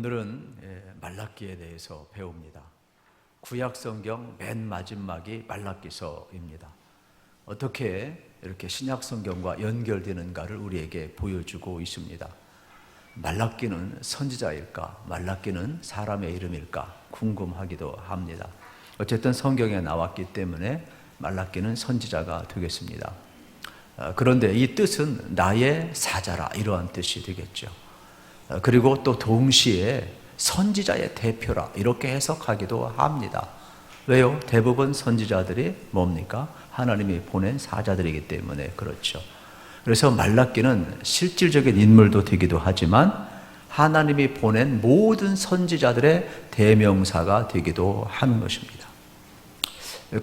오늘은 말라기에 대해서 배웁니다. 구약 성경 맨 마지막이 말라기서입니다. 어떻게 이렇게 신약 성경과 연결되는가를 우리에게 보여주고 있습니다. 말라기는 선지자일까? 말라기는 사람의 이름일까? 궁금하기도 합니다. 어쨌든 성경에 나왔기 때문에 말라기는 선지자가 되겠습니다. 그런데 이 뜻은 나의 사자라, 이러한 뜻이 되겠죠. 그리고 또 동시에 선지자의 대표라, 이렇게 해석하기도 합니다. 왜요? 대부분 선지자들이 뭡니까? 하나님이 보낸 사자들이기 때문에 그렇죠. 그래서 말라기는 실질적인 인물도 되기도 하지만 하나님이 보낸 모든 선지자들의 대명사가 되기도 하는 것입니다.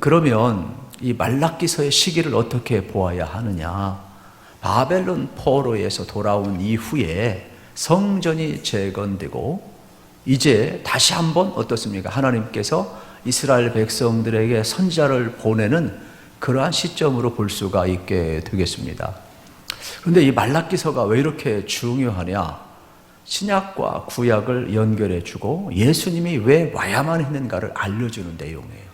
그러면 이 말라기서의 시기를 어떻게 보아야 하느냐? 바벨론 포로에서 돌아온 이후에 성전이 재건되고 이제 다시 한번 어떻습니까? 하나님께서 이스라엘 백성들에게 선지자를 보내는 그러한 시점으로 볼 수가 있게 되겠습니다. 그런데 이 말라기서가 왜 이렇게 중요하냐? 신약과 구약을 연결해 주고 예수님이 왜 와야만 했는가를 알려주는 내용이에요.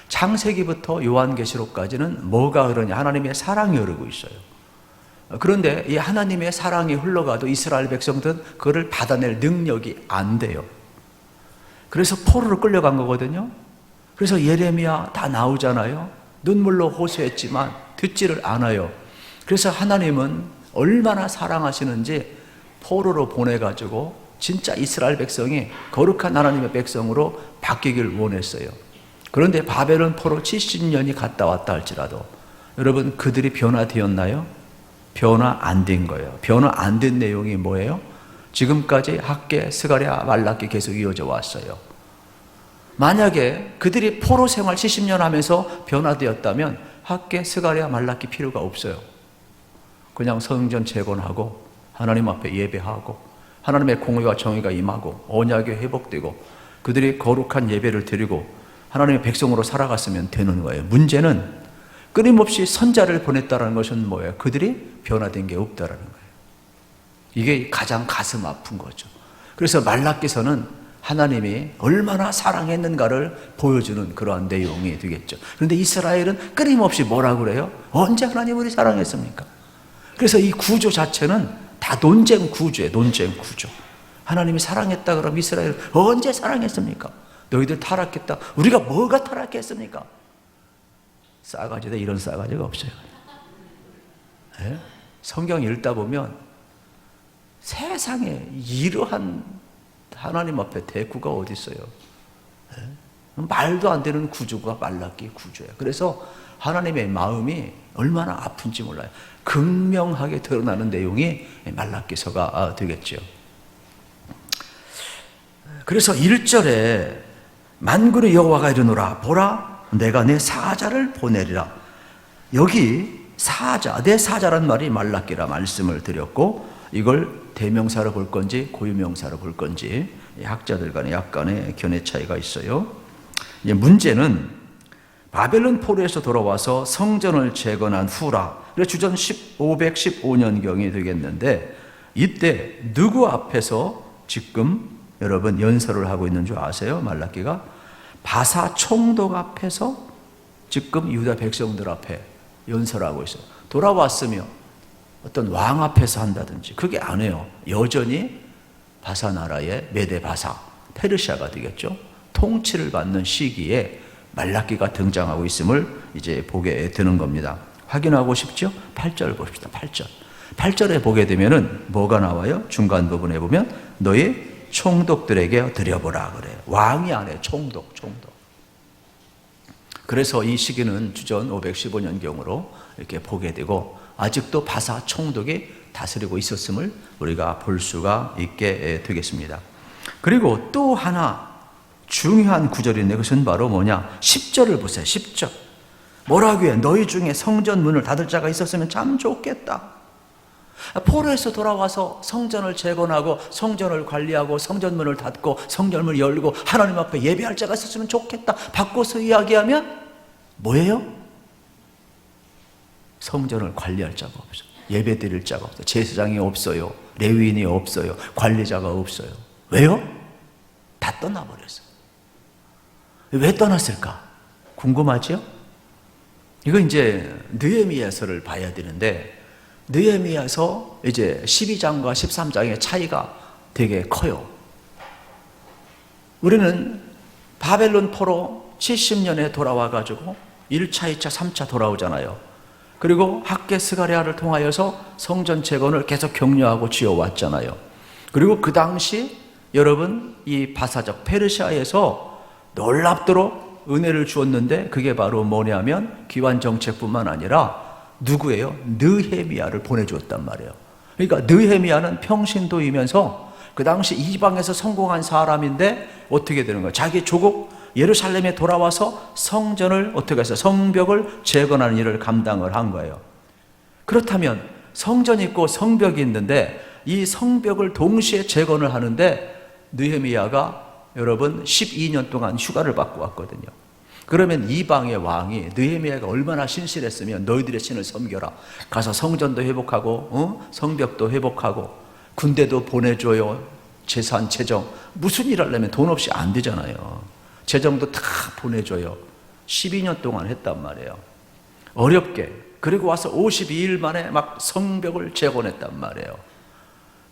창세기부터 요한계시록까지는 뭐가 흐르냐? 하나님의 사랑이 흐르고 있어요. 그런데 이 하나님의 사랑이 흘러가도 이스라엘 백성들은 그를 받아낼 능력이 안 돼요. 그래서 포로로 끌려간 거거든요. 그래서 예레미야 다 나오잖아요. 눈물로 호소했지만 듣지를 않아요. 그래서 하나님은 얼마나 사랑하시는지 포로로 보내가지고 진짜 이스라엘 백성이 거룩한 하나님의 백성으로 바뀌길 원했어요. 그런데 바벨론 포로 70년이 갔다 왔다 할지라도 여러분, 그들이 변화되었나요? 변화 안 된 거예요. 변화 안 된 내용이 뭐예요? 지금까지 학개, 스가랴, 말라기 계속 이어져 왔어요. 만약에 그들이 포로 생활 70년 하면서 변화되었다면 학개, 스가랴, 말라기 필요가 없어요. 그냥 성전 재건하고 하나님 앞에 예배하고 하나님의 공의와 정의가 임하고 언약이 회복되고 그들이 거룩한 예배를 드리고 하나님의 백성으로 살아갔으면 되는 거예요. 문제는 끊임없이 선자를 보냈다는 것은 뭐예요? 그들이 변화된 게 없다는 거예요. 이게 가장 가슴 아픈 거죠. 그래서 말라기서는 하나님이 얼마나 사랑했는가를 보여주는 그러한 내용이 되겠죠. 그런데 이스라엘은 끊임없이 뭐라고 그래요? 언제 하나님 우리 사랑했습니까? 그래서 이 구조 자체는 다 논쟁 구조예요. 논쟁 구조. 하나님이 사랑했다 그러면 이스라엘 언제 사랑했습니까? 너희들 타락했다. 우리가 뭐가 타락했습니까? 싸가지다. 이런 싸가지가 없어요. 네? 성경 읽다 보면 세상에 이러한 하나님 앞에 대꾸가 어디 있어요? 네? 말도 안 되는 구조가 말라기 구조예요. 그래서 하나님의 마음이 얼마나 아픈지 몰라요. 극명하게 드러나는 내용이 말라기서가 되겠죠. 그래서 1절에 만군의 여호와가 이르노라, 보라 내가 내 사자를 보내리라. 여기 사자, 내 사자란 말이 말라기라 말씀을 드렸고, 이걸 대명사로 볼 건지 고유명사로 볼 건지 학자들 간에 약간의 견해 차이가 있어요. 이제 문제는 바벨론 포로에서 돌아와서 성전을 재건한 후라. 주전 515년경이 되겠는데, 이때 누구 앞에서 지금 여러분 연설을 하고 있는 줄 아세요? 말라기가 바사 총독 앞에서 지금 유다 백성들 앞에 연설하고 있어요. 돌아왔으며 어떤 왕 앞에서 한다든지 그게 안 해요. 여전히 바사 나라의 메데 바사, 페르시아가 되겠죠. 통치를 받는 시기에 말라기가 등장하고 있음을 이제 보게 되는 겁니다. 확인하고 싶죠? 8절 봅시다. 8절. 8절에 보게 되면은 뭐가 나와요? 중간 부분에 보면 너희 총독들에게 드려보라 그래요. 왕이 아니에요. 총독. 그래서 이 시기는 주전 515년경으로 이렇게 보게 되고, 아직도 바사 총독이 다스리고 있었음을 우리가 볼 수가 있게 되겠습니다. 그리고 또 하나 중요한 구절인데 그것은 바로 뭐냐? 10절을 보세요. 10절. 뭐라고 해요? 너희 중에 성전 문을 닫을 자가 있었으면 참 좋겠다. 포로에서 돌아와서 성전을 재건하고 성전을 관리하고 성전문을 닫고 성전문을 열고 하나님 앞에 예배할 자가 있었으면 좋겠다. 바꿔서 이야기하면 뭐예요? 성전을 관리할 자가 없어요. 예배 드릴 자가 없어요. 제사장이 없어요. 레위인이 없어요. 관리자가 없어요. 왜요? 다 떠나버렸어요. 왜 떠났을까? 궁금하죠? 이거 이제 느헤미야서를 봐야 되는데, 느헤미야서 이제 12장과 13장의 차이가 되게 커요. 우리는 바벨론 포로 70년에 돌아와가지고 1차, 2차, 3차 돌아오잖아요. 그리고 학개 스가랴를 통하여서 성전 재건을 계속 격려하고 지어왔잖아요. 그리고 그 당시 여러분 이 바사적 페르시아에서 놀랍도록 은혜를 주었는데, 그게 바로 뭐냐면 기환 정책뿐만 아니라 누구예요? 느헤미야를 보내주었단 말이에요. 그러니까 느헤미야는 평신도이면서 그 당시 이방에서 성공한 사람인데 어떻게 되는 거예요? 자기 조국 예루살렘에 돌아와서 성전을 어떻게 해서 성벽을 재건하는 일을 감당을 한 거예요. 그렇다면 성전이 있고 성벽이 있는데 이 성벽을 동시에 재건을 하는데 느헤미야가 여러분 12년 동안 휴가를 받고 왔거든요. 그러면 이방의 왕이 느헤미야가 얼마나 신실했으면 너희들의 신을 섬겨라, 가서 성전도 회복하고 성벽도 회복하고 군대도 보내줘요, 재산 재정, 무슨 일 하려면 돈 없이 안 되잖아요. 재정도 다 보내줘요. 12년 동안 했단 말이에요. 어렵게. 그리고 와서 52일 만에 막 성벽을 재건했단 말이에요.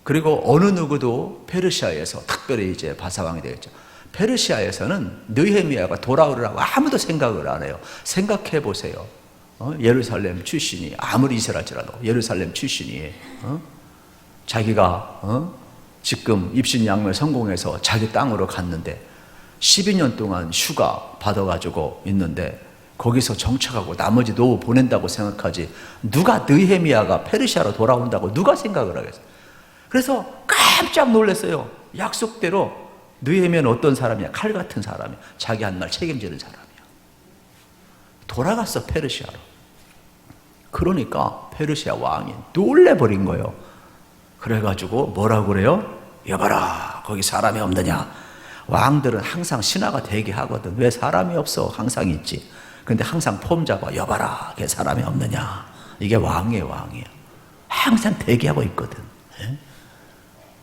그리고 어느 누구도 페르시아에서, 특별히 이제 바사왕이 되겠죠, 페르시아에서는 느헤미야가 돌아오리라고 아무도 생각을 안 해요. 생각해 보세요. 예루살렘 출신이, 아무리 이스라엘이라도 예루살렘 출신이 자기가 지금 입신양면 성공해서 자기 땅으로 갔는데 12년 동안 휴가 받아가지고 있는데 거기서 정착하고 나머지 노후 보낸다고 생각하지, 누가 느헤미야가 페르시아로 돌아온다고 누가 생각을 하겠어요? 그래서 깜짝 놀랐어요. 약속대로 느헤미야는 어떤 사람이야? 칼 같은 사람이야. 자기 한 말 책임지는 사람이야. 돌아갔어, 페르시아로. 그러니까 페르시아 왕이 놀래버린 거예요. 그래가지고 뭐라고 그래요? 여봐라, 거기 사람이 없느냐? 왕들은 항상 신하가 대기하거든. 왜 사람이 없어? 항상 있지. 근데 항상 폼 잡아. 여봐라, 걔 사람이 없느냐? 이게 왕이에요, 왕이에요. 항상 대기하고 있거든.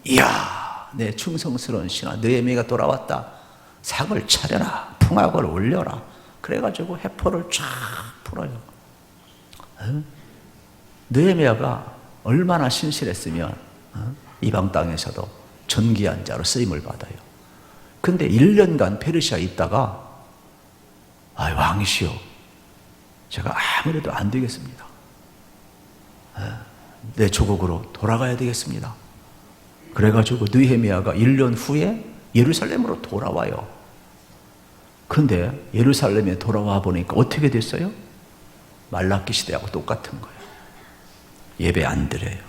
이야, 내 충성스러운 신하 느헤미야가 돌아왔다. 상을 차려라, 풍악을 올려라. 그래가지고 해포를 쫙 풀어요. 느헤미야가 얼마나 신실했으면 이방 땅에서도 전기한 자로 쓰임을 받아요. 근데 1년간 페르시아에 있다가 왕이시여, 제가 아무래도 안 되겠습니다. 내 조국으로 돌아가야 되겠습니다. 그래가지고 느헤미야가 1년 후에 예루살렘으로 돌아와요. 그런데 예루살렘에 돌아와 보니까 어떻게 됐어요? 말라기 시대하고 똑같은 거예요. 예배 안 드려요.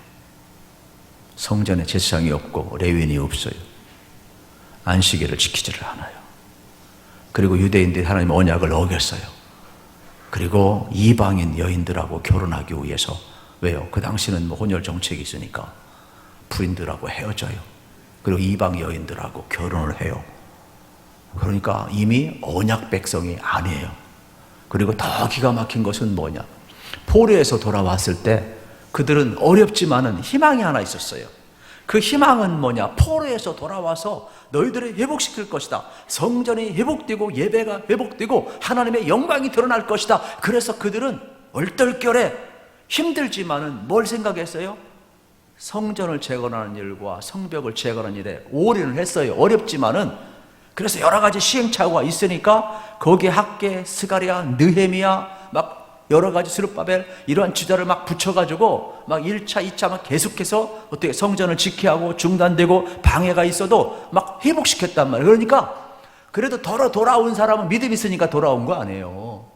성전에 제사장이 없고 레위인이 없어요. 안식일을 지키지를 않아요. 그리고 유대인들이 하나님의 언약을 어겼어요. 그리고 이방인 여인들하고 결혼하기 위해서, 왜요? 그 당시는 뭐 혼혈 정책이 있으니까 부인들하고 헤어져요. 그리고 이방 여인들하고 결혼을 해요. 그러니까 이미 언약 백성이 아니에요. 그리고 더 기가 막힌 것은 뭐냐? 포로에서 돌아왔을 때 그들은 어렵지만은 희망이 하나 있었어요. 그 희망은 뭐냐? 포로에서 돌아와서 너희들을 회복시킬 것이다. 성전이 회복되고 예배가 회복되고 하나님의 영광이 드러날 것이다. 그래서 그들은 얼떨결에 힘들지만은 뭘 생각했어요? 성전을 재건하는 일과 성벽을 재건하는 일에 올인을 했어요. 어렵지만은. 그래서 여러 가지 시행착오가 있으니까 거기에 학개, 스가랴, 느헤미야, 막 여러 가지 스룹바벨 이러한 주자를 막 붙여가지고 막 1차, 2차 막 계속해서 어떻게 성전을 지켜야 하고 중단되고 방해가 있어도 막 회복시켰단 말이에요. 그러니까 그래도 돌아온 사람은 믿음이 있으니까 돌아온 거 아니에요.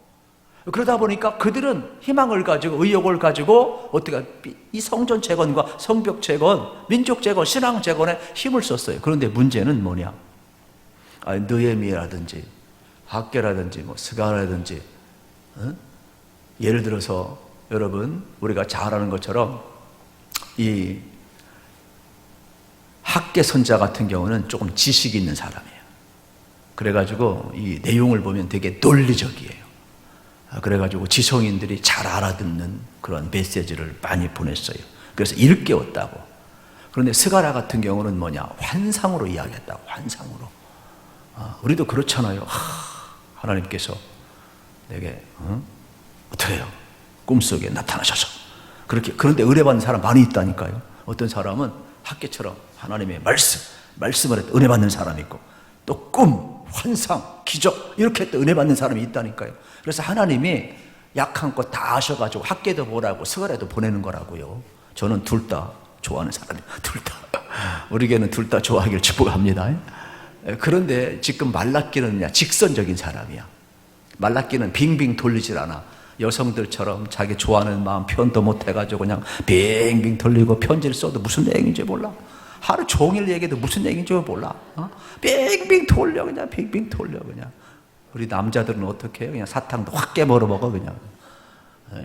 그러다 보니까 그들은 희망을 가지고 의욕을 가지고 어떻게 이 성전 재건과 성벽 재건, 민족 재건, 신앙 재건에 힘을 썼어요. 그런데 문제는 뭐냐? 느헤미야라든지 학개라든지 뭐 스가랴라든지 예를 들어서 여러분 우리가 잘 아는 것처럼 이 학개 선자 같은 경우는 조금 지식이 있는 사람이에요. 그래가지고 이 내용을 보면 되게 논리적이에요. 그래가지고 지성인들이 잘 알아듣는 그런 메시지를 많이 보냈어요. 그래서 일깨웠다고. 그런데 스가랴 같은 경우는 뭐냐? 환상으로 이야기했다. 환상으로. 우리도 그렇잖아요. 하나님께서 내게 어떻게 해요? 꿈속에 나타나셔서 그런데 은혜받는 사람 많이 있다니까요. 어떤 사람은 학계처럼 하나님의 말씀을 했다 은혜받는 사람이 있고, 또 꿈, 환상, 기적 이렇게 또 은혜받는 사람이 있다니까요. 그래서 하나님이 약한 것 다 아셔가지고 학계도 보라고 스가랴도 보내는 거라고요. 저는 둘 다 좋아하는 사람이에요. 둘 다. 우리 교회는 둘 다 좋아하기를 축복합니다. 그런데 지금 말라기는 직선적인 사람이야. 말라기는 빙빙 돌리질 않아. 여성들처럼 자기 좋아하는 마음 표현도 못해가지고 그냥 빙빙 돌리고 편지를 써도 무슨 내용인지 몰라. 하루 종일 얘기해도 무슨 얘기인지 몰라. 빙빙 돌려 그냥 빙빙 돌려 그냥. 우리 남자들은 어떻게 해요? 그냥 사탕도 확 깨물어 먹어 그냥.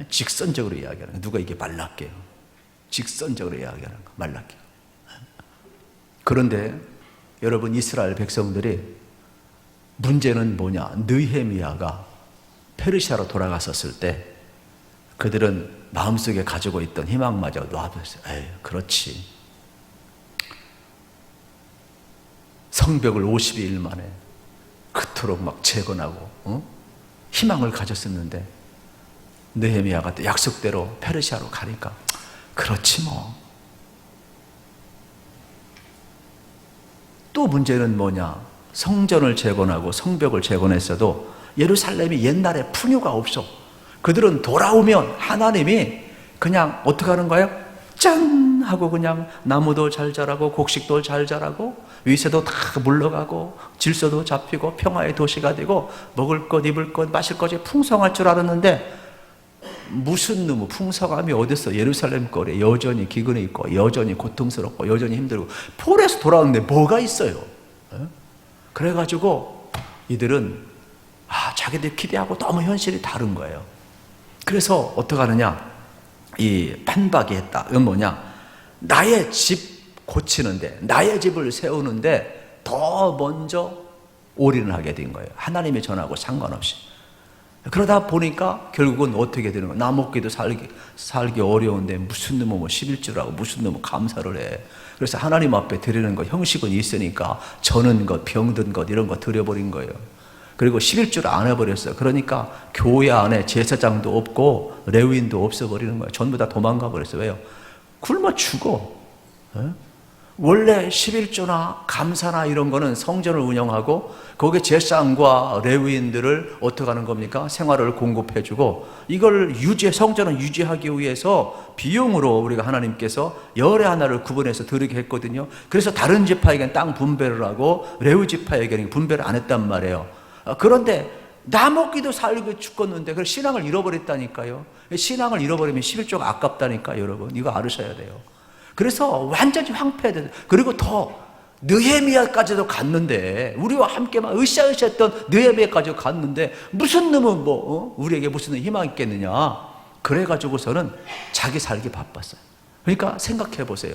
직선적으로 이야기하는 거. 누가 이게 말라기예요? 직선적으로 이야기하는 거. 말라기. 그런데 여러분, 이스라엘 백성들이 문제는 뭐냐? 느헤미야가 페르시아로 돌아갔었을 때 그들은 마음속에 가지고 있던 희망마저 놔뒀어요. 에이, 그렇지. 성벽을 52일 만에 그토록 막 재건하고 희망을 가졌었는데 느헤미야가 또 약속대로 페르시아로 가니까 그렇지 뭐. 또 문제는 뭐냐? 성전을 재건하고 성벽을 재건했어도 예루살렘이 옛날에 풍요가 없어. 그들은 돌아오면 하나님이 그냥 어떻게 하는 거예요? 짠! 하고 그냥 나무도 잘 자라고 곡식도 잘 자라고 위세도 다 물러가고 질서도 잡히고 평화의 도시가 되고 먹을 것 입을 것 마실 것이 풍성할 줄 알았는데 무슨 놈의 풍성함이 어딨어. 예루살렘 거리에 여전히 기근이 있고 여전히 고통스럽고 여전히 힘들고 폴에서 돌아오는데 뭐가 있어요. 그래가지고 이들은 자기들 기대하고 너무 현실이 다른 거예요. 그래서 어떻게 하느냐, 이 판박이 했다. 이건 뭐냐, 나의 집 고치는데 나의 집을 세우는데 더 먼저 올인을 하게 된 거예요. 하나님의 전하고 상관없이. 그러다 보니까 결국은 어떻게 되는 거예요? 나 먹기도 살기 어려운데 무슨 놈은 11조라고 무슨 놈은 감사를 해. 그래서 하나님 앞에 드리는 거 형식은 있으니까 저는 것, 병든 것 이런 거 드려버린 거예요. 그리고 11조를 안 해버렸어요. 그러니까 교회 안에 제사장도 없고 레위인도 없어버리는 거예요. 전부 다 도망가 버렸어요. 왜요? 굶어 죽어. 원래 11조나 감사나 이런 거는 성전을 운영하고 거기에 제사장과 레위인들을 어떻게 하는 겁니까? 생활을 공급해주고 이걸 성전을 유지하기 위해서 비용으로 우리가 하나님께서 열의 하나를 구분해서 드리게 했거든요. 그래서 다른 지파에게는 땅 분배를 하고 레위 지파에게는 분배를 안 했단 말이에요. 그런데 나 먹기도 살기 죽겠는데 그래서 신앙을 잃어버렸다니까요. 신앙을 잃어버리면 11조가 아깝다니까 여러분. 이거 알으셔야 돼요. 그래서 완전히 황폐해야. 그리고 더 느헤미야까지도 갔는데 우리와 함께만 으쌰으쌰했던 느헤미야까지 갔는데 무슨 놈은 우리에게 무슨 희망이 있겠느냐. 그래가지고서는 자기 살기 바빴어요. 그러니까 생각해 보세요.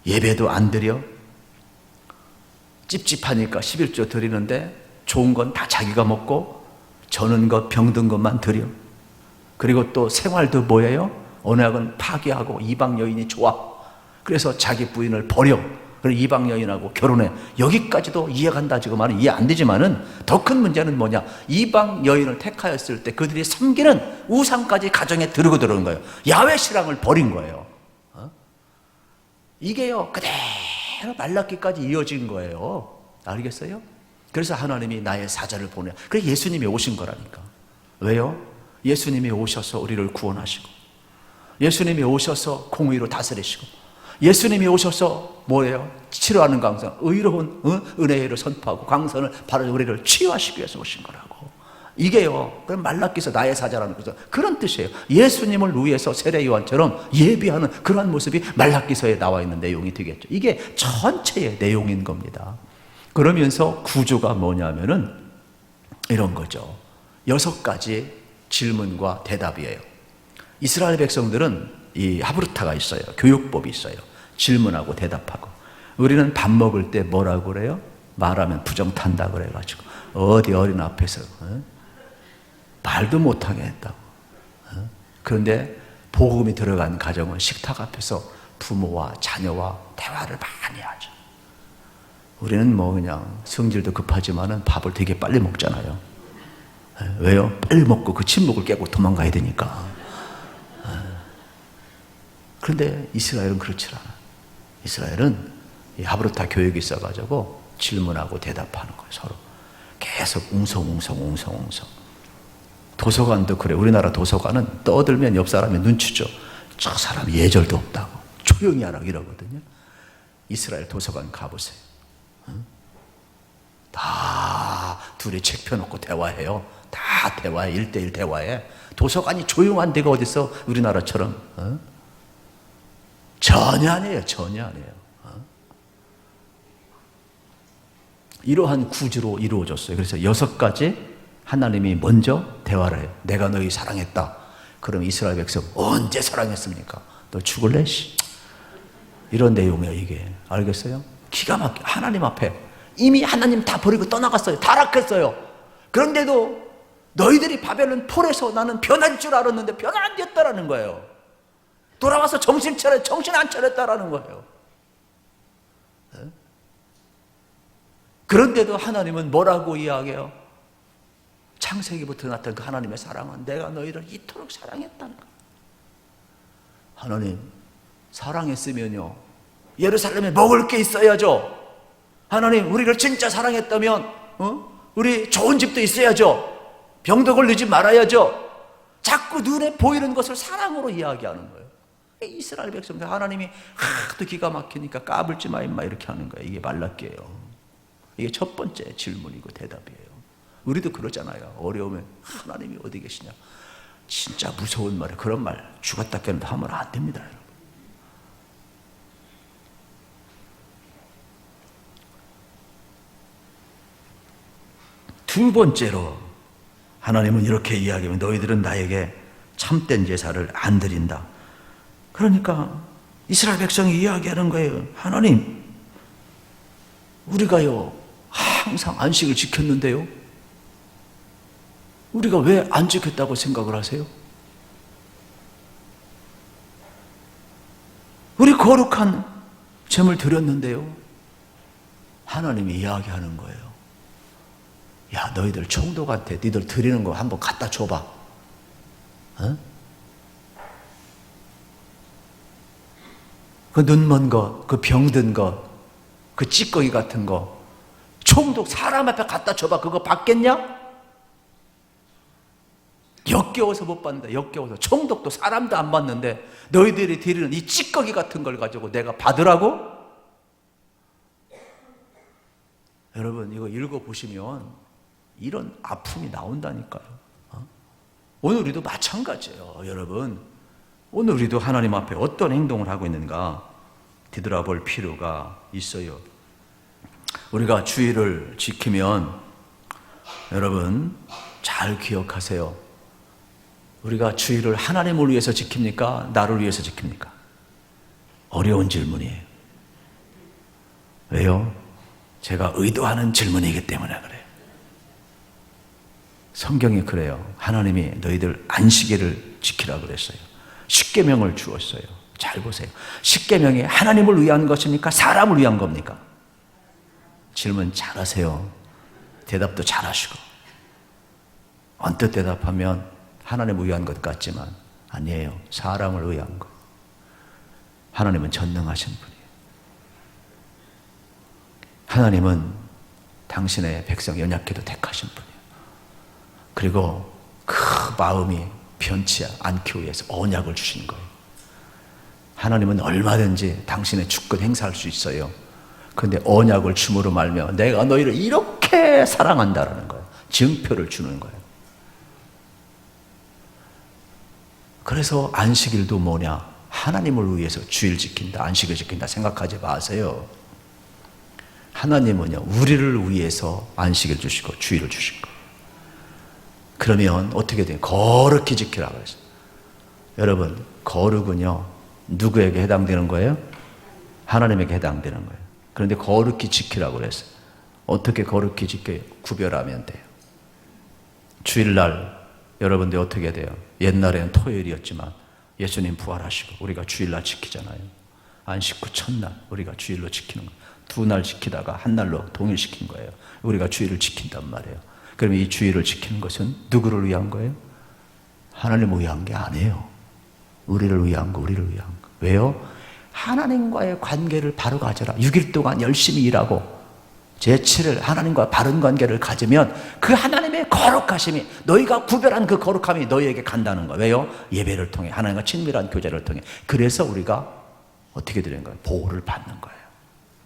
예배도 안 드려. 찝찝하니까 11조 드리는데 좋은 건 다 자기가 먹고 저는 것 병든 것만 드려. 그리고 또 생활도 뭐예요? 언약은 파기하고 이방 여인이 좋아. 그래서 자기 부인을 버려. 그리고 이방 여인하고 결혼해. 여기까지도 이해간다 지금 말은 이해 안 되지만은 더 큰 문제는 뭐냐? 이방 여인을 택하였을 때 그들이 섬기는 우상까지 가정에 들고 들어온 거예요. 야훼 신앙을 버린 거예요. 이게요 그대로 말라기까지 이어진 거예요. 알겠어요? 그래서 하나님이 나의 사자를 보내. 그래서 예수님이 오신 거라니까. 왜요? 예수님이 오셔서 우리를 구원하시고 예수님이 오셔서 공의로 다스리시고 예수님이 오셔서 뭐예요? 치료하는 강성, 의로운 은혜를 선포하고 강선을 바로 우리를 치유하시기 위해서 오신 거라고. 이게요, 그럼 말라기서 나의 사자라는 거죠. 그런 뜻이에요. 예수님을 위해서 세례 요한처럼 예비하는 그런 모습이 말라기서에 나와 있는 내용이 되겠죠. 이게 전체의 내용인 겁니다. 그러면서 구조가 뭐냐면은 이런 거죠. 6가지 질문과 대답이에요. 이스라엘 백성들은 이 하브르타가 있어요. 교육법이 있어요. 질문하고 대답하고. 우리는 밥 먹을 때 뭐라고 그래요? 말하면 부정탄다 그래가지고 어디 어린 앞에서 말도 못하게 했다고. 그런데 복음이 들어간 가정은 식탁 앞에서 부모와 자녀와 대화를 많이 하죠. 우리는 뭐 그냥 성질도 급하지만은 밥을 되게 빨리 먹잖아요. 왜요? 빨리 먹고 그 침묵을 깨고 도망가야 되니까. 그런데 이스라엘은 그렇지 않아. 이스라엘은 이 하브르타 교육이 있어가지고 질문하고 대답하는 거예요. 서로 계속 웅성웅성. 도서관도 그래. 우리나라 도서관은 떠들면 옆 사람이 눈치죠. 저 사람 예절도 없다고 조용히 하라고 이러거든요. 이스라엘 도서관 가보세요. 다 둘이 책 펴놓고 대화해요. 다 대화해. 1대1 대화해. 도서관이 조용한 데가 어딨어? 우리나라처럼. 전혀 아니에요. 이러한 구조로 이루어졌어요. 그래서 6가지 하나님이 먼저 대화를 해요. 내가 너희 사랑했다. 그럼 이스라엘 백성 언제 사랑했습니까? 너 죽을래? 이런 내용이에요. 이게 알겠어요? 기가 막혀. 하나님 앞에 이미 하나님 다 버리고 떠나갔어요. 타락했어요. 그런데도 너희들이 바벨론 폴에서 나는 변할 줄 알았는데 변화 안 됐다라는 거예요. 돌아와서 정신 안 차렸다라는 거예요. 그런데도 하나님은 뭐라고 이야기해요? 창세기부터 나타난 그 하나님의 사랑은 내가 너희를 이토록 사랑했다는 거예요. 하나님 사랑했으면요 예루살렘에 먹을 게 있어야죠. 하나님 우리를 진짜 사랑했다면 우리 좋은 집도 있어야죠. 병도 걸리지 말아야죠. 자꾸 눈에 보이는 것을 사랑으로 이야기하는 거예요. 이스라엘 백성들 하나님이 하도 기가 막히니까 까불지 마 임마 이렇게 하는 거예요. 이게 말라게요. 이게 첫 번째 질문이고 대답이에요. 우리도 그러잖아요. 어려우면 하나님이 어디 계시냐. 진짜 무서운 말이에요. 그런 말 죽었다 깨는데 하면 안 됩니다. 여러분. 두 번째로 하나님은 이렇게 이야기하면 너희들은 나에게 참된 제사를 안 드린다. 그러니까 이스라엘 백성이 이야기하는 거예요. 하나님 우리가요 항상 안식을 지켰는데요 우리가 왜 안 지켰다고 생각을 하세요? 우리 거룩한 제물 드렸는데요. 하나님이 이야기하는 거예요. 야 너희들 총독한테 니들 드리는 거 한번 갖다 줘봐. 그 눈먼 것, 그 병든 것, 그 찌꺼기 같은 거 총독 사람 앞에 갖다 줘봐. 그거 받겠냐? 역겨워서 못 받는다. 역겨워서. 총독도 사람도 안 받는데 너희들이 드리는 이 찌꺼기 같은 걸 가지고 내가 받으라고? 여러분 이거 읽어보시면 이런 아픔이 나온다니까요. 오늘 우리도 마찬가지예요. 여러분 오늘 우리도 하나님 앞에 어떤 행동을 하고 있는가 뒤돌아볼 필요가 있어요. 우리가 주의를 지키면 여러분 잘 기억하세요. 우리가 주의를 하나님을 위해서 지킵니까? 나를 위해서 지킵니까? 어려운 질문이에요. 왜요? 제가 의도하는 질문이기 때문에 그래요. 성경이 그래요. 하나님이 너희들 안식일을 지키라 그랬어요. 십계명을 주었어요. 잘 보세요. 십계명이 하나님을 위한 것입니까? 사람을 위한 겁니까? 질문 잘하세요. 대답도 잘하시고. 언뜻 대답하면 하나님을 위한 것 같지만 아니에요. 사람을 위한 것. 하나님은 전능하신 분이에요. 하나님은 당신의 백성 연약해도 택하신 분이에요. 그리고 그 마음이 변치 않기 위해서 언약을 주신 거예요. 하나님은 얼마든지 당신의 주권 행사할 수 있어요. 그런데 언약을 줌으로 말며 내가 너희를 이렇게 사랑한다라는 거예요. 증표를 주는 거예요. 그래서 안식일도 뭐냐? 하나님을 위해서 주일 지킨다, 안식을 지킨다 생각하지 마세요. 하나님은요, 우리를 위해서 안식일 주시고 주일을 주신 거예요. 그러면 어떻게 돼요? 거룩히 지키라고 그랬어요. 여러분, 거룩은요, 누구에게 해당되는 거예요? 하나님에게 해당되는 거예요. 그런데 거룩히 지키라고 그랬어요. 어떻게 거룩히 지켜요? 구별하면 돼요. 주일날 여러분들 어떻게 돼요? 옛날에는 토요일이었지만 예수님 부활하시고 우리가 주일날 지키잖아요. 안식 후 첫날 우리가 주일로 지키는 거예요. 2날 지키다가 한 날로 동일시킨 거예요. 우리가 주일을 지킨단 말이에요. 그러면 이 주일을 지키는 것은 누구를 위한 거예요? 하나님을 위한 게 아니에요. 우리를 위한 거, 우리를 위한 거. 왜요? 하나님과의 관계를 바로 가져라. 6일 동안 열심히 일하고 제7일 하나님과 바른 관계를 가지면 그 하나님의 거룩하심이, 너희가 구별한 그 거룩함이 너희에게 간다는 거예요. 왜요? 예배를 통해, 하나님과 친밀한 교제를 통해. 그래서 우리가 어떻게 되는 거예요? 보호를 받는 거예요.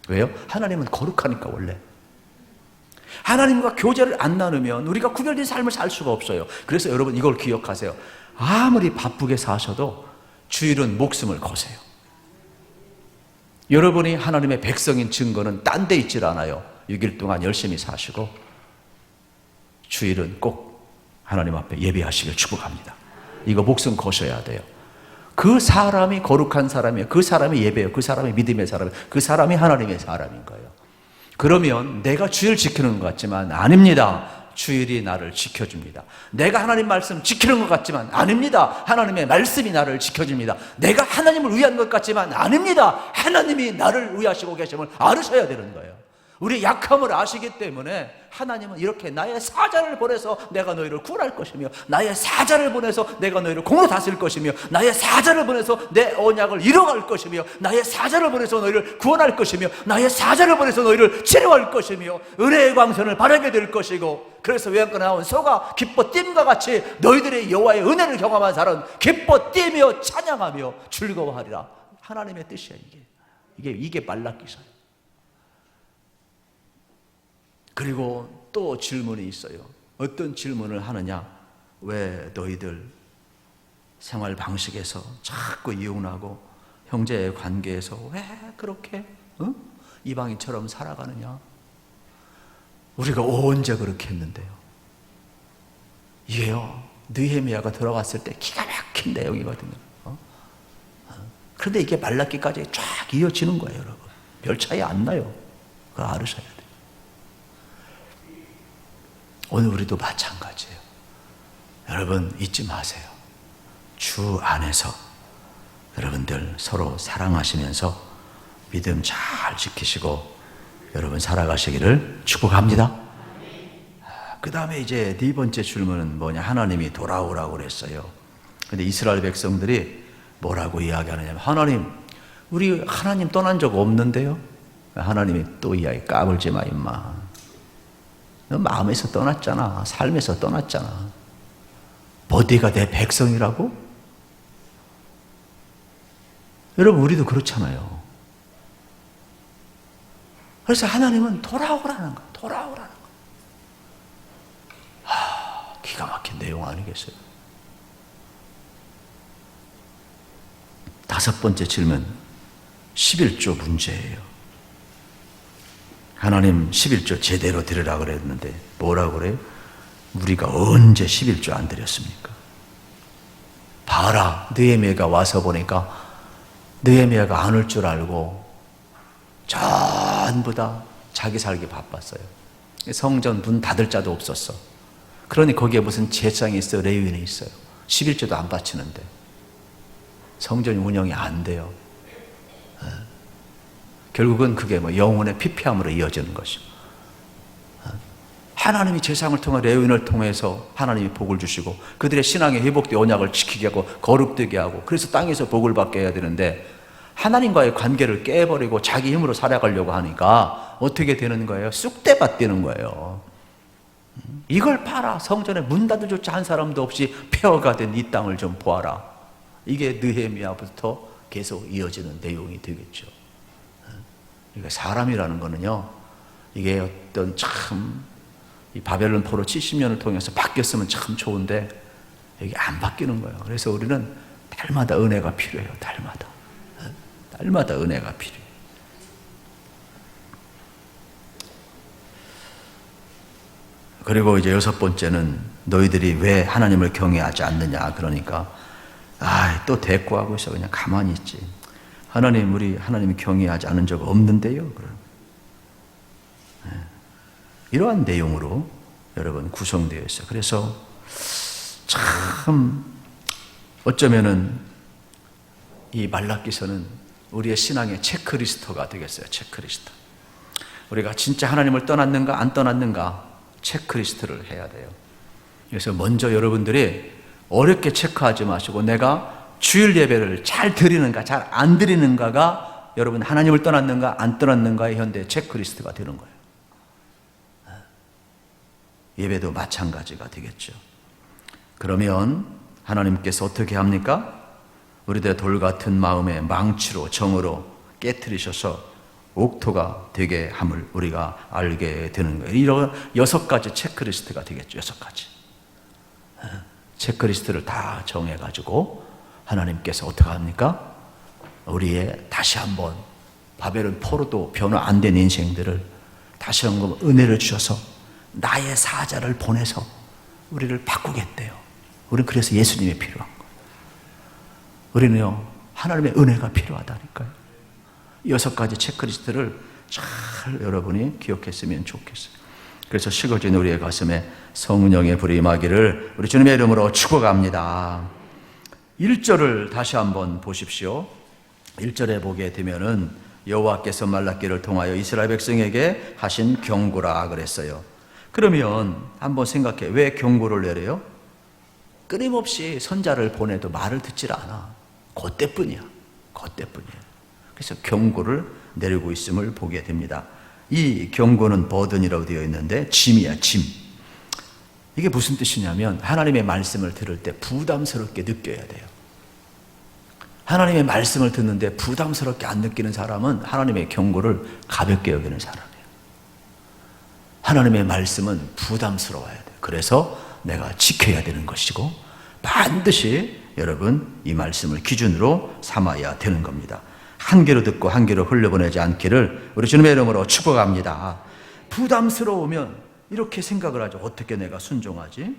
왜요? 하나님은 거룩하니까. 원래 하나님과 교제를 안 나누면 우리가 구별된 삶을 살 수가 없어요. 그래서 여러분 이걸 기억하세요. 아무리 바쁘게 사셔도 주일은 목숨을 거세요. 여러분이 하나님의 백성인 증거는 딴 데 있질 않아요. 6일 동안 열심히 사시고 주일은 꼭 하나님 앞에 예배하시길 축복합니다. 이거 목숨 거셔야 돼요. 그 사람이 거룩한 사람이에요. 그 사람이 예배예요. 그 사람이 믿음의 사람이에요. 그 사람이 하나님의 사람인 거예요. 그러면 내가 주일 지키는 것 같지만 아닙니다. 주일이 나를 지켜줍니다. 내가 하나님 말씀 지키는 것 같지만 아닙니다. 하나님의 말씀이 나를 지켜줍니다. 내가 하나님을 위한 것 같지만 아닙니다. 하나님이 나를 위하시고 계심을 알으셔야 되는 거예요. 우리의 약함을 아시기 때문에 하나님은 이렇게 나의 사자를 보내서 내가 너희를 구원할 것이며, 나의 사자를 보내서 내가 너희를 공으로 다스릴 것이며, 나의 사자를 보내서 내 언약을 이뤄갈 것이며, 나의 사자를 보내서 너희를 구원할 것이며, 나의 사자를 보내서 너희를 치료할 것이며, 은혜의 광선을 바라게 될 것이고. 그래서 외양간에 나온 소가 기뻐 뜀과 같이 너희들의 여호와의 은혜를 경험한 사람은 기뻐 뛰며 찬양하며 즐거워하리라. 하나님의 뜻이야. 이게 말라기서예요. 그리고 또 질문이 있어요. 어떤 질문을 하느냐? 왜 너희들 생활 방식에서 자꾸 이혼하고 형제의 관계에서 왜 그렇게 이방인처럼 살아가느냐? 우리가 언제 그렇게 했는데요? 이게요, 느헤미야가 들어갔을 때 기가 막힌 내용이거든요. 그런데 이게 말라기까지 쫙 이어지는 거예요, 여러분. 별 차이 안 나요. 그거 알으셔야 돼요. 오늘 우리도 마찬가지예요. 여러분 잊지 마세요. 주 안에서 여러분들 서로 사랑하시면서 믿음 잘 지키시고 여러분 살아가시기를 축복합니다. 그 다음에 이제 네 번째 질문은 뭐냐? 하나님이 돌아오라고 그랬어요. 근데 이스라엘 백성들이 뭐라고 이야기하느냐면, 하나님, 우리 하나님 떠난 적 없는데요? 하나님이 또 이야기, 까불지 마 임마. 너 마음에서 떠났잖아. 삶에서 떠났잖아. 어디가 내 백성이라고? 여러분 우리도 그렇잖아요. 그래서 하나님은 돌아오라는 거야. 돌아오라는 거야. 기가 막힌 내용 아니겠어요? 다섯 번째 질문, 11조 문제예요. 하나님 11조 제대로 드리라 그랬는데 뭐라고 그래요? 우리가 언제 11조 안 드렸습니까? 봐라, 느헤미야가 와서 보니까 느헤미야가 안 올 줄 알고 전부 다 자기 살기 바빴어요. 성전 문 닫을 자도 없었어. 그러니 거기에 무슨 제사장이 있어요? 레위인이 있어요? 11조도 안 바치는데 성전 운영이 안 돼요. 결국은 그게 영혼의 피폐함으로 이어지는 것이죠. 하나님이 제사장을 통해 레위인을 통해서 하나님이 복을 주시고 그들의 신앙의 회복되 언약을 지키게 하고 거룩되게 하고, 그래서 땅에서 복을 받게 해야 되는데 하나님과의 관계를 깨버리고 자기 힘으로 살아가려고 하니까 어떻게 되는 거예요? 쑥대밭 되는 거예요. 이걸 봐라. 성전에 문 닫아조차 한 사람도 없이 폐허가 된 이 땅을 좀 보아라. 이게 느헤미야부터 계속 이어지는 내용이 되겠죠. 그러니까 사람이라는 거는요, 이게 어떤 참, 이 바벨론 포로 70년을 통해서 바뀌었으면 참 좋은데 이게 안 바뀌는 거예요. 그래서 우리는 달마다 은혜가 필요해요. 달마다 은혜가 필요해요. 그리고 이제 여섯 번째는 너희들이 왜 하나님을 경외하지 않느냐? 그러니까 또 대꾸하고 있어. 그냥 가만히 있지. 하나님, 우리 하나님 경외하지 않은 적 없는데요. 이러한 내용으로 여러분 구성되어 있어요. 그래서 참 어쩌면은 이 말라기서는 우리의 신앙의 체크리스트가 되겠어요. 체크리스트. 우리가 진짜 하나님을 떠났는가 안 떠났는가 체크리스트를 해야 돼요. 그래서 먼저 여러분들이 어렵게 체크하지 마시고 내가 주일 예배를 잘 드리는가 잘 안 드리는가가 여러분 하나님을 떠났는가 안 떠났는가의 현대 체크리스트가 되는 거예요. 예배도 마찬가지가 되겠죠. 그러면 하나님께서 어떻게 합니까? 우리들의 돌 같은 마음에 망치로 정으로 깨트리셔서 옥토가 되게 함을 우리가 알게 되는 거예요. 이런 6가지 체크리스트가 되겠죠. 6가지. 체크리스트를 다 정해가지고 하나님께서 어떻게 합니까? 우리의 다시 한번 바벨론 포로도 변화 안 된 인생들을 다시 한번 은혜를 주셔서 나의 사자를 보내서 우리를 바꾸겠대요. 우리는 그래서 예수님이 필요한 거예요. 우리는요 하나님의 은혜가 필요하다니까요. 6가지 체크리스트를 잘 여러분이 기억했으면 좋겠어요. 그래서 식어진 우리의 가슴에 성령의 불이 임하기를 우리 주님의 이름으로 축복합니다. 1절을 다시 한번 보십시오. 1절에 보게 되면은 여호와께서 말라기를 통하여 이스라엘 백성에게 하신 경고라 그랬어요. 그러면 한번 생각해. 왜 경고를 내려요? 끊임없이 선자를 보내도 말을 듣질 않아. 그때뿐이야. 그때뿐이야. 그래서 경고를 내리고 있음을 보게 됩니다. 이 경고는 버든이라고 되어 있는데 짐이야, 짐. 이게 무슨 뜻이냐면 하나님의 말씀을 들을 때 부담스럽게 느껴야 돼요. 하나님의 말씀을 듣는데 부담스럽게 안 느끼는 사람은 하나님의 경고를 가볍게 여기는 사람이에요. 하나님의 말씀은 부담스러워야 돼요. 그래서 내가 지켜야 되는 것이고 반드시 여러분 이 말씀을 기준으로 삼아야 되는 겁니다. 한 귀로 듣고 한 귀로 흘려보내지 않기를 우리 주님의 이름으로 축복합니다. 부담스러우면 이렇게 생각을 하죠. 어떻게 내가 순종하지?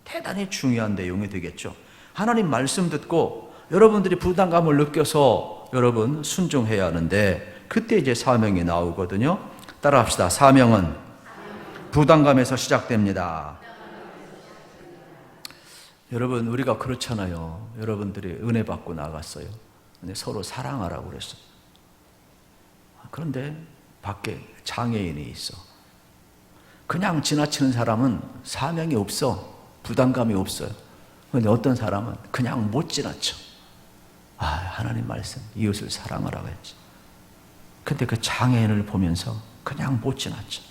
대단히 중요한 내용이 되겠죠. 하나님 말씀 듣고 여러분들이 부담감을 느껴서 여러분 순종해야 하는데 그때 이제 사명이 나오거든요. 따라합시다. 사명은 부담감에서 시작됩니다. 여러분 우리가 그렇잖아요. 여러분들이 은혜 받고 나갔어요. 근데 서로 사랑하라고 그랬어요. 그런데 밖에 장애인이 있어. 그냥 지나치는 사람은 사명이 없어. 부담감이 없어요. 그런데 어떤 사람은 그냥 못 지나쳐. 하나님 말씀 이웃을 사랑하라고 했지. 근데 그 장애인을 보면서 그냥 못 지나쳐.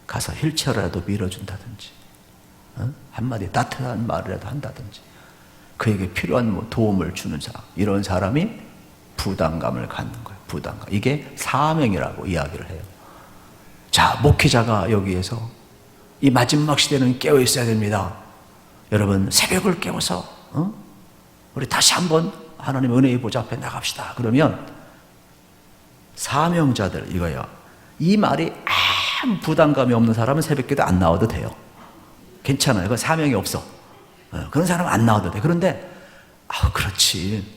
가서 휠체어라도 밀어준다든지 한마디 따뜻한 말이라도 한다든지 그에게 필요한 도움을 주는 사람, 이런 사람이 부담감을 갖는 거예요. 부담감. 이게 사명이라고 이야기를 해요. 자, 목회자가 여기에서 이 마지막 시대는 깨어 있어야 됩니다. 여러분 새벽을 깨워서 우리 다시 한번 하나님의 은혜의 보좌 앞에 나갑시다. 그러면 사명자들 이거예요. 이 말이 아무 부담감이 없는 사람은 새벽기도 안 나와도 돼요. 괜찮아요. 그건 사명이 없어. 그런 사람은 안 나와도 돼. 그런데 그렇지.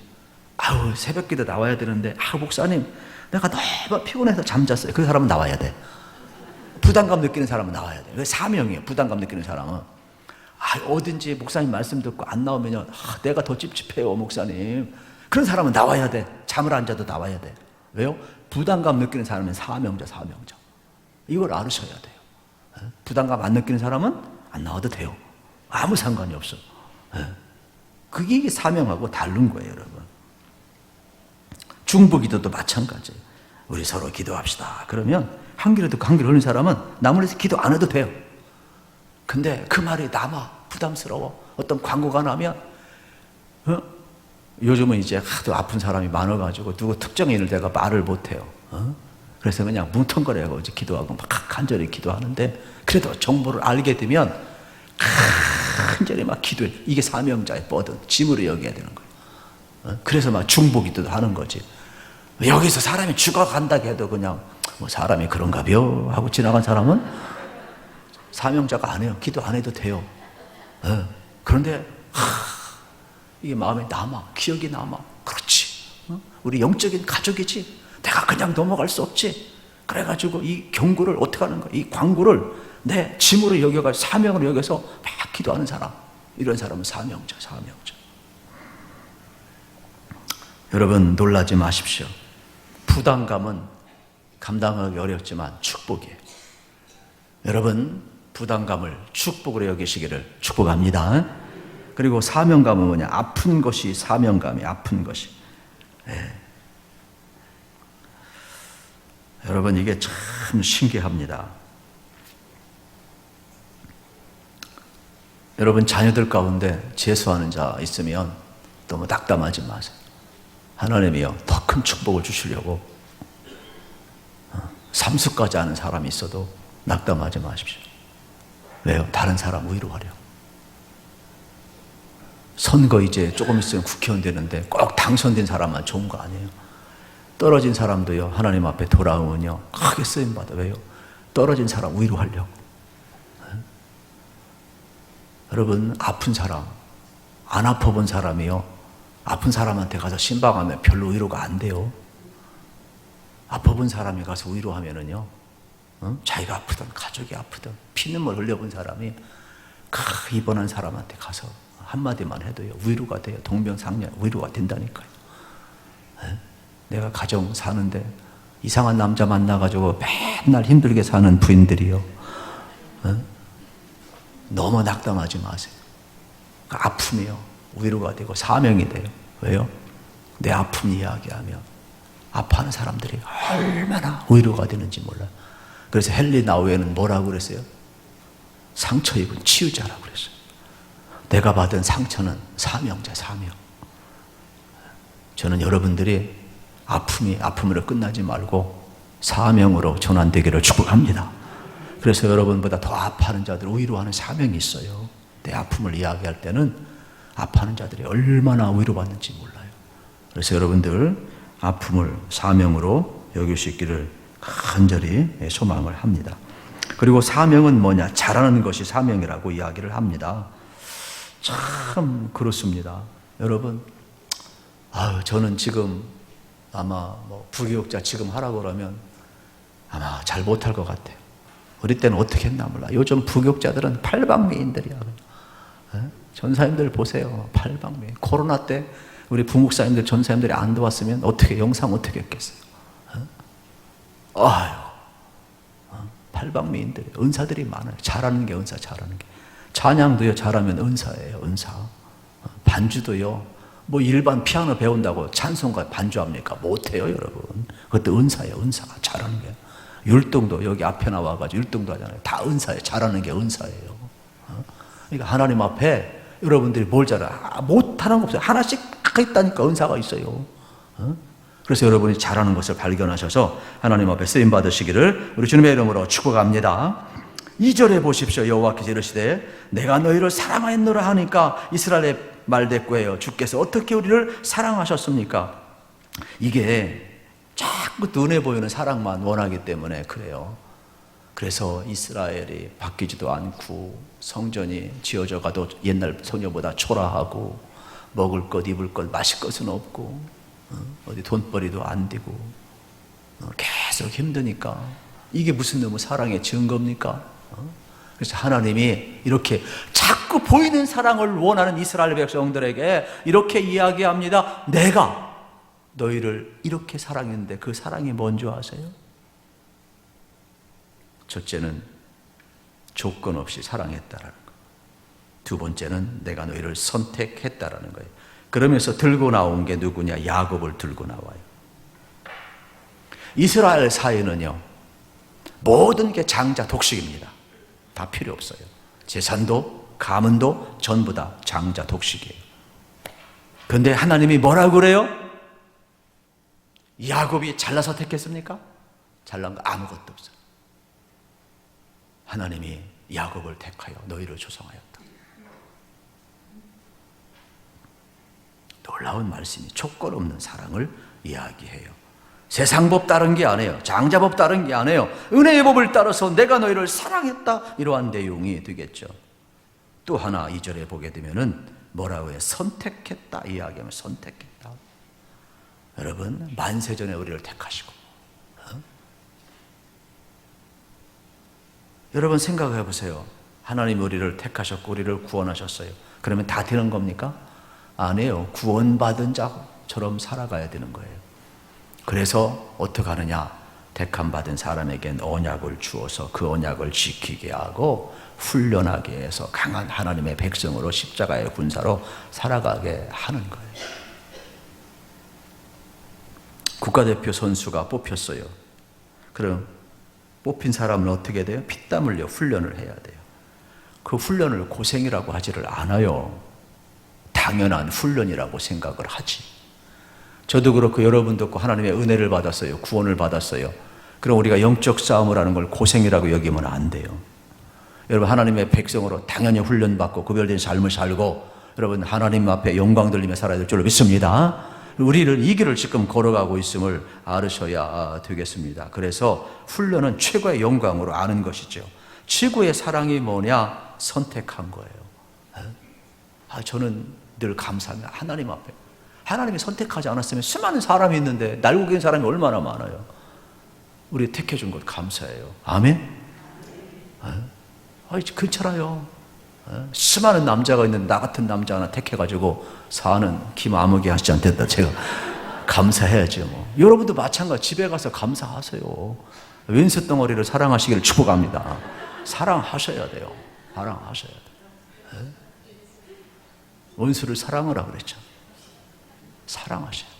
새벽기도 나와야 되는데 목사님 내가 너무 피곤해서 잠잤어요. 그 사람은 나와야 돼. 부담감 느끼는 사람은 나와야 돼. 그게 사명이에요. 부담감 느끼는 사람은 어딘지 목사님 말씀 듣고 안 나오면요 내가 더 찝찝해요 목사님. 그런 사람은 나와야 돼. 잠을 안 자도 나와야 돼. 왜요? 부담감 느끼는 사람은 사명자. 이걸 알으셔야 돼요. 부담감 안 느끼는 사람은 안 나와도 돼요. 아무 상관이 없어. 그게 사명하고 다른 거예요, 여러분. 중보기도도 마찬가지예요. 우리 서로 기도합시다. 그러면 한 귀로 듣고 한 귀로 흘리는 사람은 나무에서 기도 안 해도 돼요. 근데 그 말이 남아. 부담스러워. 어떤 광고가 나면 요즘은 이제 하도 아픈 사람이 많아가지고 누구 특정인을 내가 말을 못해요. 그래서 그냥 뭉텅거려고 이제 기도하고 막 간절히 기도하는데 그래도 정보를 알게 되면 간절히 막 기도해. 이게 사명자의 버든, 짐으로 여겨야 되는 거예요. 그래서 막 중보기도도 하는 거지. 여기서 사람이 죽어간다 해도 그냥 사람이 그런가벼 하고 지나간 사람은 사명자가 안 해요. 기도 안 해도 돼요. 그런데 이게 마음에 남아. 기억이 남아. 그렇지. 우리 영적인 가족이지. 내가 그냥 넘어갈 수 없지. 그래가지고 이 경고를 어떻게 하는 거야. 이 광고를 내 짐으로 여겨가지고 사명으로 여겨서 막 기도하는 사람. 이런 사람은 사명자. 여러분 놀라지 마십시오. 부담감은 감당하기 어렵지만 축복이에요. 여러분, 부담감을 축복으로 여기시기를 축복합니다. 그리고 사명감은 뭐냐? 아픈 것이 사명감이 아픈 것이. 네. 여러분, 이게 참 신기합니다. 여러분, 자녀들 가운데 재수하는 자 있으면 너무 낙담하지 마세요. 하나님이요, 더 큰 축복을 주시려고 삼수까지 하는 사람이 있어도 낙담하지 마십시오. 왜요? 다른 사람 위로하려. 선거 이제 조금 있으면 국회의원 되는데 꼭 당선된 사람만 좋은 거 아니에요. 떨어진 사람도요, 하나님 앞에 돌아오면요, 크게 쓰임받아. 왜요? 떨어진 사람 위로하려고. 여러분, 아픈 사람, 안 아파본 사람이요, 아픈 사람한테 가서 신방하면 별로 위로가 안 돼요. 아파본 사람이 가서 위로하면은요, 자기가 아프든 가족이 아프든 피눈물 흘려본 사람이 입원한 사람한테 가서 한마디만 해도요, 위로가 돼요. 동병상련 위로가 된다니까요. 내가 가정 사는데 이상한 남자 만나가지고 맨날 힘들게 사는 부인들이요, 너무 낙담하지 마세요. 그 아픔이요, 위로가 되고 사명이 돼요. 왜요? 내 아픔 이야기하면 아파하는 사람들이 얼마나 위로가 되는지 몰라요. 그래서 헨리 나우에는 뭐라고 그랬어요? 상처 입은 치유자라고 그랬어요. 내가 받은 상처는 사명자, 사명. 저는 여러분들이 아픔이 아픔으로 끝나지 말고 사명으로 전환되기를 축복합니다. 그래서 여러분보다 더 아파하는 자들을 위로하는 사명이 있어요. 내 아픔을 이야기할 때는 아파하는 자들이 얼마나 위로받는지 몰라요. 그래서 여러분들 아픔을 사명으로 여길 수 있기를 간절히 소망을 합니다. 그리고 사명은 뭐냐? 잘하는 것이 사명이라고 이야기를 합니다. 참 그렇습니다. 여러분, 저는 지금 아마 부교육자 지금 하라고 그러면 아마 잘 못할 것 같아요. 우리 때는 어떻게 했나 몰라. 요즘 부교육자들은 팔방미인들이야. 전사님들 보세요. 팔방미인. 코로나 때 우리 부목사님들, 전사님들이 안 도왔으면 어떻게, 영상 어떻게 했겠어요? 팔방미인들이, 은사들이 많아요. 잘하는 게 은사, 잘하는 게. 찬양도요, 잘하면 은사예요, 은사. 반주도요, 일반 피아노 배운다고 찬송가 반주합니까? 못해요, 여러분. 그것도 은사예요, 은사. 잘하는 게. 율동도 여기 앞에 나와가지고 율동도 하잖아요. 다 은사예요. 잘하는 게 은사예요. 그러니까 하나님 앞에 여러분들이 뭘 잘해? 못하는 거 없어요. 하나씩 다 있다니까, 은사가 있어요. 그래서 여러분이 잘하는 것을 발견하셔서 하나님 앞에 쓰임 받으시기를 우리 주님의 이름으로 축복합니다. 2절에 보십시오. 여호와께서 이르시되 내가 너희를 사랑하였노라 하니까 이스라엘의 말대꾸예요. 주께서 어떻게 우리를 사랑하셨습니까? 이게 자꾸 눈에 보이는 사랑만 원하기 때문에 그래요. 그래서 이스라엘이 바뀌지도 않고 성전이 지어져 가도 옛날 성전보다 초라하고 먹을 것, 입을 것, 마실 것은 없고 어디 돈벌이도 안 되고 계속 힘드니까 이게 무슨 너무 사랑의 증거입니까? 그래서 하나님이 이렇게 자꾸 보이는 사랑을 원하는 이스라엘 백성들에게 이렇게 이야기합니다. 내가 너희를 이렇게 사랑했는데 그 사랑이 뭔지 아세요? 첫째는 조건 없이 사랑했다라는 거. 두 번째는 내가 너희를 선택했다라는 거예요. 그러면서 들고 나온 게 누구냐? 야곱을 들고 나와요. 이스라엘 사회는요, 모든 게 장자 독식입니다. 다 필요 없어요. 재산도 가문도 전부 다 장자 독식이에요. 그런데 하나님이 뭐라고 그래요? 야곱이 잘나서 택했습니까? 잘난 거 아무것도 없어요. 하나님이 야곱을 택하여 너희를 조성하였다. 놀라운 말씀이 조건 없는 사랑을 이야기해요. 세상 법 따른 게 아니에요. 장자 법 따른 게 아니에요. 은혜의 법을 따라서 내가 너희를 사랑했다. 이러한 내용이 되겠죠. 또 하나 2절에 보게 되면은 뭐라고 해요? 선택했다 이야기하면 선택했다. 여러분, 만세전에 우리를 택하시고 여러분 생각해 보세요. 하나님 우리를 택하셨고 우리를 구원하셨어요. 그러면 다 되는 겁니까? 아니에요. 구원받은 자처럼 살아가야 되는 거예요. 그래서 어떻게 하느냐? 택함 받은 사람에겐 언약을 주어서 그 언약을 지키게 하고 훈련하게 해서 강한 하나님의 백성으로 십자가의 군사로 살아가게 하는 거예요. 국가대표 선수가 뽑혔어요. 그럼 뽑힌 사람은 어떻게 돼요? 피땀 흘려 훈련을 해야 돼요. 그 훈련을 고생이라고 하지를 않아요. 당연한 훈련이라고 생각을 하지. 저도 그렇고 여러분도 그렇고 하나님의 은혜를 받았어요. 구원을 받았어요. 그럼 우리가 영적 싸움을 하는 걸 고생이라고 여기면 안 돼요. 여러분 하나님의 백성으로 당연히 훈련받고 구별된 삶을 살고 여러분 하나님 앞에 영광 돌리며 살아야 될 줄로 믿습니다. 우리를 이 길을 지금 걸어가고 있음을 알으셔야 되겠습니다. 그래서 훈련은 최고의 영광으로 아는 것이죠. 최고의 사랑이 뭐냐? 선택한 거예요. 저는 늘 감사합니다. 하나님 앞에. 하나님이 선택하지 않았으면 수많은 사람이 있는데 날고 계신 사람이 얼마나 많아요. 우리 택해준 것 감사해요. 아멘? 괜찮아요. 수많은 남자가 있는데 나 같은 남자 하나 택해가지고 사는 김아무개 하시지 않겠다. 제가 감사해야죠. 뭐. 여러분도 마찬가지 집에 가서 감사하세요. 왼수 덩어리를 사랑하시기를 축복합니다. 사랑하셔야 돼요. 사랑하셔야 돼요. 원수를 사랑하라 그랬죠. 사랑하셔야 돼요.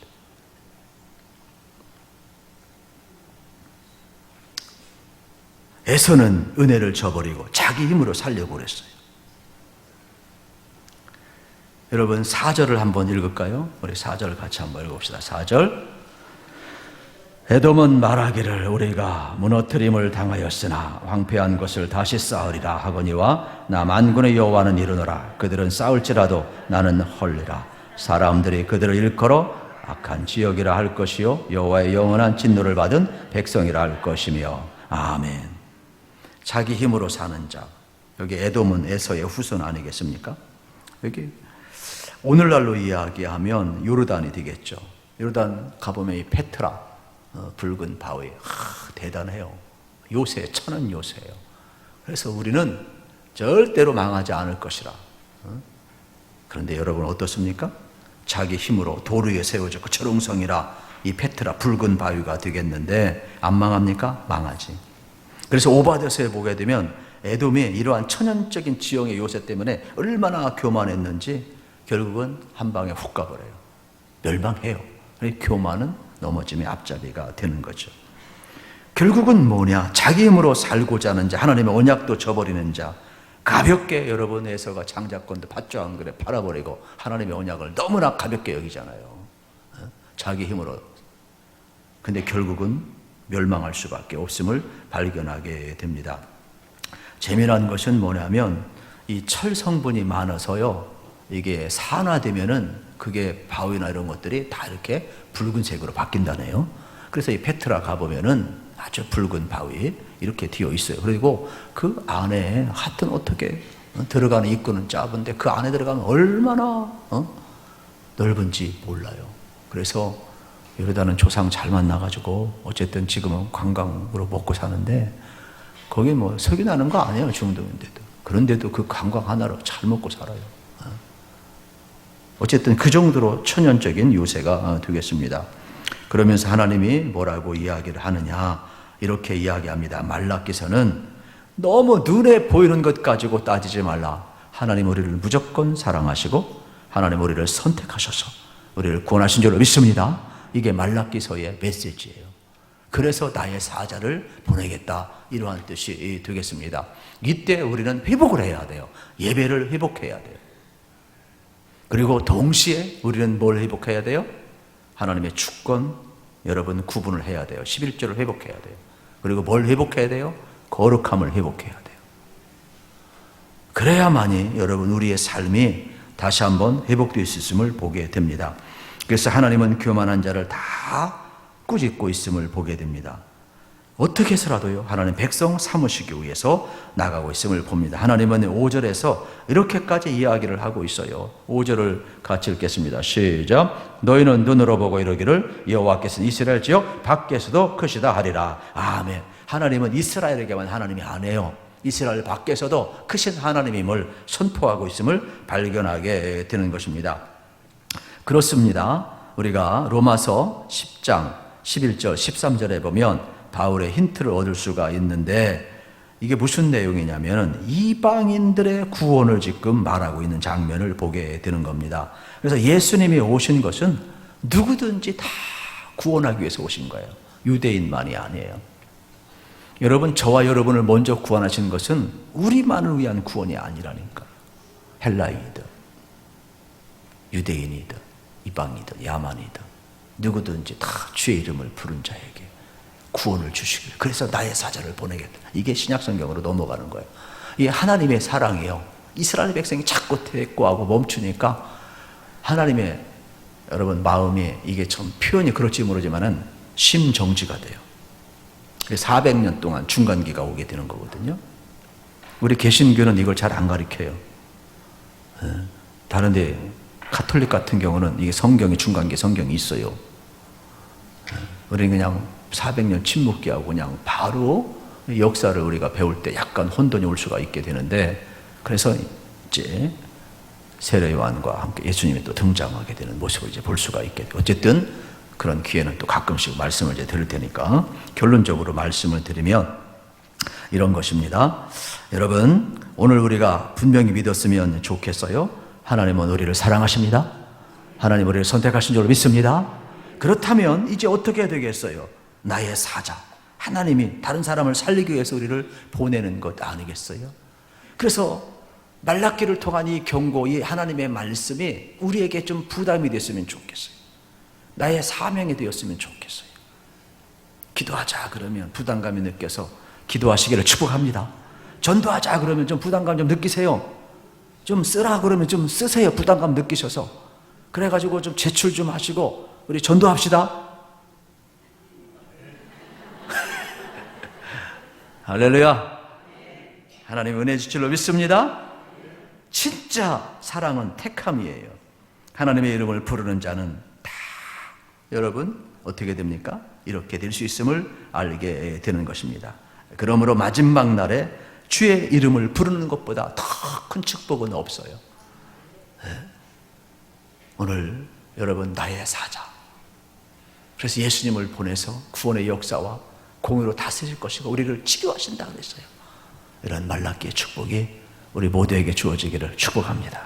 에서는 은혜를 저버리고 자기 힘으로 살려고 그랬어요. 여러분 4절을 한번 읽을까요? 우리 4절 같이 한번 읽읍시다. 4절. 에돔은 말하기를 우리가 무너뜨림을 당하였으나 황폐한 것을 다시 쌓으리라 하거니와 나 만군의 여호와는 이르노라. 그들은 싸울지라도 나는 헐리라. 사람들이 그들을 일컬어 악한 지역이라 할 것이요 여호와의 영원한 진노를 받은 백성이라 할 것이며. 아멘. 자기 힘으로 사는 자. 여기 에돔은 에서의 후손 아니겠습니까? 여기 오늘날로 이야기하면 요르단이 되겠죠. 요르단 가보면 이 페트라 붉은 바위 대단해요. 요새 천은 요새예요. 그래서 우리는 절대로 망하지 않을 것이라. 그런데 여러분 어떻습니까? 자기 힘으로 돌 위에 세워졌고 철옹성이라 이 페트라 붉은 바위가 되겠는데 안 망합니까? 망하지. 그래서 오바댜서에 보게 되면 에돔이 이러한 천연적인 지형의 요새 때문에 얼마나 교만했는지 결국은 한 방에 훅 가버려요. 멸망해요. 교만은 넘어짐의 앞잡이가 되는 거죠. 결국은 뭐냐? 자기 힘으로 살고자 하는 자, 하나님의 언약도 저버리는 자, 가볍게 여러분 에서가 장자권도 받죠 안 그래? 팔아버리고 하나님의 언약을 너무나 가볍게 여기잖아요. 자기 힘으로. 근데 결국은 멸망할 수밖에 없음을 발견하게 됩니다. 재미난 것은 뭐냐면 이 철 성분이 많아서요. 이게 산화되면은 그게 바위나 이런 것들이 다 이렇게 붉은색으로 바뀐다네요. 그래서 이 페트라 가보면은 아주 붉은 바위 이렇게 되어 있어요. 그리고 그 안에 하여튼 어떻게 들어가는 입구는 짧은데 그 안에 들어가면 얼마나 넓은지 몰라요. 그래서 요르단은 조상 잘 만나가지고 어쨌든 지금은 관광으로 먹고 사는데 거기 뭐 석유 나는 거 아니에요. 중동인데도. 그런데도 그 관광 하나로 잘 먹고 살아요. 어쨌든 그 정도로 천연적인 요새가 되겠습니다. 그러면서 하나님이 뭐라고 이야기를 하느냐 이렇게 이야기합니다. 말라기서는 너무 눈에 보이는 것 가지고 따지지 말라. 하나님 우리를 무조건 사랑하시고 하나님 우리를 선택하셔서 우리를 구원하신 줄로 믿습니다. 이게 말라기서의 메시지예요. 그래서 나의 사자를 보내겠다 이러한 뜻이 되겠습니다. 이때 우리는 회복을 해야 돼요. 예배를 회복해야 돼요. 그리고 동시에 우리는 뭘 회복해야 돼요? 하나님의 주권, 여러분 구분을 해야 돼요. 11조를 회복해야 돼요. 그리고 뭘 회복해야 돼요? 거룩함을 회복해야 돼요. 그래야만이 여러분 우리의 삶이 다시 한번 회복될 수 있음을 보게 됩니다. 그래서 하나님은 교만한 자를 다 꾸짖고 있음을 보게 됩니다. 어떻게 해서라도요 하나님 백성 삼으시기 위해서 나가고 있음을 봅니다. 하나님은 5절에서 이렇게까지 이야기를 하고 있어요. 5절을 같이 읽겠습니다. 시작. 너희는 눈으로 보고 이르기를 여호와께서는 이스라엘 지역 밖에서도 크시다 하리라. 아멘. 하나님은 이스라엘에게만 하나님이 아니에요. 이스라엘 밖에서도 크신 하나님임을 선포하고 있음을 발견하게 되는 것입니다. 그렇습니다. 우리가 로마서 10장 11절, 13절에 보면 바울의 힌트를 얻을 수가 있는데 이게 무슨 내용이냐면 이방인들의 구원을 지금 말하고 있는 장면을 보게 되는 겁니다. 그래서 예수님이 오신 것은 누구든지 다 구원하기 위해서 오신 거예요. 유대인만이 아니에요. 여러분, 저와 여러분을 먼저 구원하신 것은 우리만을 위한 구원이 아니라니까. 헬라인이든 유대인이든 이방이든 야만이든 누구든지 다 주의 이름을 부른 자에게 구원을 주시길, 그래서 나의 사자를 보내겠다. 이게 신약성경으로 넘어가는 거예요. 이게 하나님의 사랑이에요. 이스라엘 백성이 자꾸 대꾸하고 멈추니까 하나님의 여러분 마음이, 이게 참 표현이 그럴지 모르지만은 심정지가 돼요. 그래서 400년 동안 중간기가 오게 되는 거거든요. 우리 개신교는 이걸 잘 안 가르쳐요. 다른데 가톨릭 같은 경우는 이게 성경이 중간기 성경이 있어요. 우리는 그냥 400년 침묵기하고 그냥 바로 역사를 우리가 배울 때 약간 혼돈이 올 수가 있게 되는데, 그래서 이제 세례 요한과 함께 예수님이 또 등장하게 되는 모습을 이제 볼 수가 있게 돼요. 어쨌든 그런 기회는 또 가끔씩 말씀을 이제 들을 테니까 결론적으로 말씀을 드리면 이런 것입니다. 여러분, 오늘 우리가 분명히 믿었으면 좋겠어요. 하나님은 우리를 사랑하십니다. 하나님 우리를 선택하신 줄로 믿습니다. 그렇다면 이제 어떻게 해야 되겠어요? 나의 사자, 하나님이 다른 사람을 살리기 위해서 우리를 보내는 것 아니겠어요? 그래서 말라기를 통한 이 경고, 이 하나님의 말씀이 우리에게 좀 부담이 됐으면 좋겠어요. 나의 사명이 되었으면 좋겠어요. 기도하자 그러면 부담감이 느껴서 기도하시기를 축복합니다. 전도하자 그러면 좀 부담감 좀 느끼세요. 좀 쓰라 그러면 좀 쓰세요. 부담감 느끼셔서. 그래가지고 좀 제출 좀 하시고 우리 전도합시다. 할렐루야. 하나님 은혜 주실 줄 믿습니다. 진짜 사랑은 택함이에요. 하나님의 이름을 부르는 자는 다 여러분 어떻게 됩니까? 이렇게 될 수 있음을 알게 되는 것입니다. 그러므로 마지막 날에 주의 이름을 부르는 것보다 더 큰 축복은 없어요. 오늘 여러분 나의 사자, 그래서 예수님을 보내서 구원의 역사와 공의로 다스릴 것이고 우리를 치료하신다 그랬어요. 이런 말라기의 축복이 우리 모두에게 주어지기를 축복합니다.